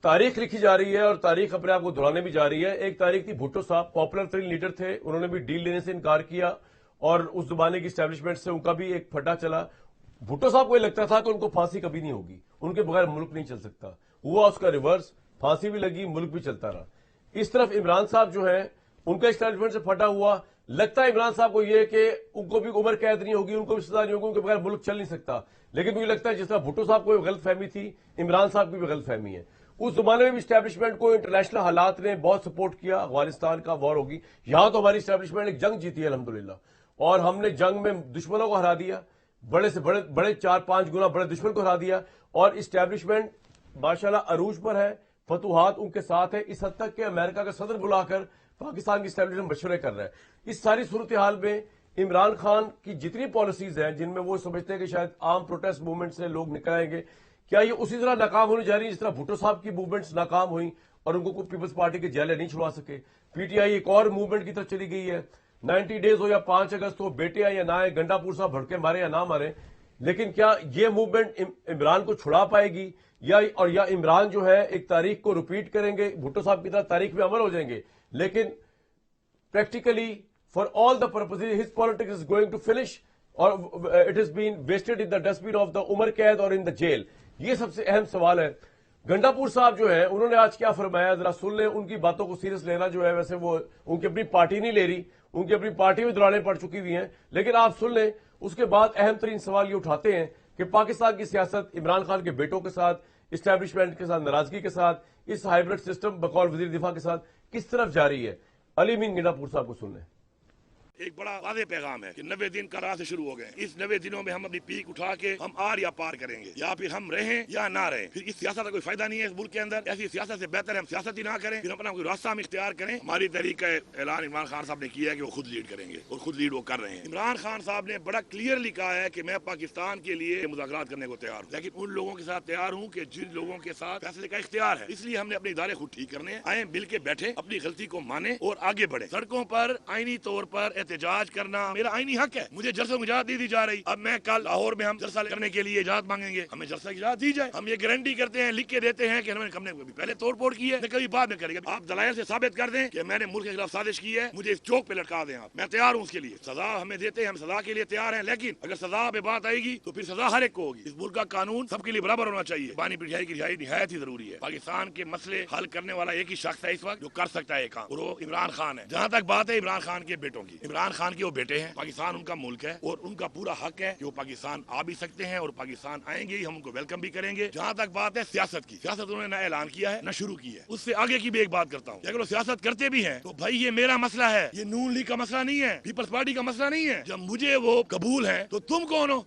تاریخ لکھی جا رہی ہے اور تاریخ اپنے آپ کو دہرانے بھی جا رہی ہے. ایک تاریخ تھی بھٹو صاحب، پاپولر ترین لیڈر تھے، انہوں نے بھی ڈیل لینے سے انکار کیا اور اس زمانے کی اسٹیبلشمنٹ سے ان کا بھی ایک پھٹا چلا. بھٹو صاحب کو یہ لگتا تھا کہ ان کو پھانسی کبھی نہیں ہوگی، ان کے بغیر ملک نہیں چل سکتا. ہوا اس کا ریورس، پھانسی بھی لگی، ملک بھی چلتا رہا. اس طرف عمران صاحب جو ہیں ان کا اسٹیبلشمنٹ سے پھٹا ہوا. لگتا ہے عمران صاحب کو یہ کہ ان کو بھی عمر قید نہیں ہوگی، ان کو بھی سزا نہیں ہوگی، ان کے بغیر ملک چل نہیں سکتا. لیکن مجھے لگتا ہے جس طرح بھٹو صاحب کو غلط فہمی تھی، عمران صاحب کی بھی غلط فہمی ہے. اس زمانے میں بھی اسٹیبلشمنٹ کو انٹرنیشنل حالات نے بہت سپورٹ کیا. افغانستان کا وار ہوگی، یہاں تو ہماری اسٹیبلشمنٹ ایک جنگ جیتی ہے الحمدللہ، اور ہم نے جنگ میں دشمنوں کو ہرا دیا، بڑے سے بڑے 4-5 گنا بڑے دشمن کو ہرا دیا. اور اسٹیبلشمنٹ ماشاءاللہ عروج پر ہے، فتوحات ان کے ساتھ ہے، اس حد تک کہ امریکہ کا صدر بلا کر پاکستان کی اسٹیبلشمنٹ مشورے کر رہا ہے. اس ساری صورتحال میں عمران خان کی جتنی پالیسیز ہیں جن میں وہ سمجھتے ہیں کہ شاید عام پروٹیسٹ موومنٹ سے لوگ نکل آئیں گے، کیا یہ اسی طرح ناکام ہونے جا رہی ہے جس طرح بھٹو صاحب کی موومنٹس ناکام ہوئیں اور ان کو پیپلز پارٹی کے جیلے نہیں چھڑوا سکے؟ پی ٹی آئی ایک اور موومنٹ کی طرف چلی گئی ہے. 90 ڈیز ہو یا 5 اگست ہو، بیٹے آئے یا نہ آئے، گنڈا پور صاحب بھڑکے مارے یا نہ مارے، لیکن کیا یہ موومنٹ عمران کو چھڑا پائے گی یا عمران جو ہے ایک تاریخ کو ریپیٹ کریں گے، بھٹو صاحب کی طرح تاریخ میں عمل ہو جائیں گے؟ لیکن practically for all the purposes his politics is going to finish or it has been wasted in the dustbin of the Umar Qaid or in the jail. یہ سب سے اہم سوال ہے. گنڈا پور صاحب جو ہیں انہوں نے آج کیا فرمایا، ذرا سن لیں. ان کی باتوں کو سیریس لینا جو ہے، ویسے وہ ان کی اپنی پارٹی نہیں لے رہی، ان کی اپنی پارٹی میں دراڑیں پڑ چکی ہوئی ہیں، لیکن آپ سن لیں. اس کے بعد اہم ترین سوال یہ اٹھاتے ہیں کہ پاکستان کی سیاست عمران خان کے بیٹوں کے ساتھ، اسٹیبلشمنٹ کے ساتھ ناراضگی کے ساتھ، اس ہائیبرڈ سسٹم بقول وزیر دفاع کے ساتھ کس طرف جا رہی ہے. علی امین گنڈا پور صاحب کو سن لیں. ایک بڑا واضح پیغام ہے کہ 90 دن کا راہ سے شروع ہو گئے. اس 90 دنوں میں ہم اپنی پیک اٹھا کے ہم آر یا پار کریں گے، یا پھر ہم رہیں یا نہ رہیں. پھر اس سیاست کا کوئی فائدہ نہیں ہے اس ملک کے اندر. ایسی سیاست سے بہتر ہے ہم سیاست ہی نہ کریں، پھر اپنا کوئی راستہ ہم اختیار کریں. ہماری تحریک کا اعلان عمران خان صاحب نے کیا ہے کہ وہ خود لیڈ کریں گے، اور خود لیڈ وہ کر رہے ہیں. عمران خان صاحب نے بڑا کلیئرلی کہا ہے کہ میں پاکستان کے لیے مذاکرات کرنے کو تیار ہوں، لیکن ان لوگوں کے ساتھ تیار ہوں کہ جن لوگوں کے ساتھ فیصلے کا اختیار ہے. اس لیے ہم نے اپنے ادارے خود ٹھیک کرنے ہیں. آئیں مل کے بیٹھے، اپنی غلطی کو مانیں اور آگے بڑھیں. سڑکوں پر آئینی طور پر احتجاج کرنا میرا آئینی حق ہے. مجھے جلسوں کی اجازت دی جا رہی. اب میں کل لاہور میں ہم جلسہ کرنے کے لیے اجازت مانگیں گے، ہمیں جلسہ کی اجازت دی جائے. ہم یہ گارنٹی کرتے ہیں، لکھ کے دیتے ہیں کہ ہم نے کبھی پہلے توڑ پھوڑ کی ہے نہ کبھی بعد میں کریں گے. آپ دلائل سے ثابت کر دیں کہ میں نے ملک کے خلاف سازش کی ہے، مجھے اس چوک پہ لٹکا دیں. آپ، میں تیار ہوں اس کے لیے. سزا ہمیں دیتے ہیں، ہم سزا کے لیے تیار ہیں، لیکن اگر سزا پہ بات آئے گی تو پھر سزا ہر ایک کو ہوگی. اس ملک کا قانون سب کے لیے برابر ہونا چاہیے. پانی کی رہائی نہایت ہی ضروری ہے. پاکستان کے مسئلے حل کرنے والا ایک ہی شخص ہے اس وقت جو کر سکتا ہے کام، اور وہ عمران خان ہے. جہاں تک بات ہے عمران خان کے بیٹوں کی، عمران خان کے وہ بیٹے ہیں، پاکستان ان کا ملک ہے اور ان کا پورا حق ہے کہ وہ پاکستان آ بھی سکتے ہیں، اور پاکستان آئیں گے، ہم ان کو ویلکم بھی کریں گے. جہاں تک بات ہے سیاست کی، سیاست انہوں نے نہ اعلان کیا ہے نہ شروع کی ہے. اس سے آگے کی بھی ایک بات کرتا ہوں کہ اگر وہ سیاست کرتے بھی ہیں تو بھائی یہ میرا مسئلہ ہے، یہ نون لیگ کا مسئلہ نہیں ہے، پیپلز پارٹی کا مسئلہ نہیں ہے. جب مجھے وہ قبول ہے تو تم کون ہو؟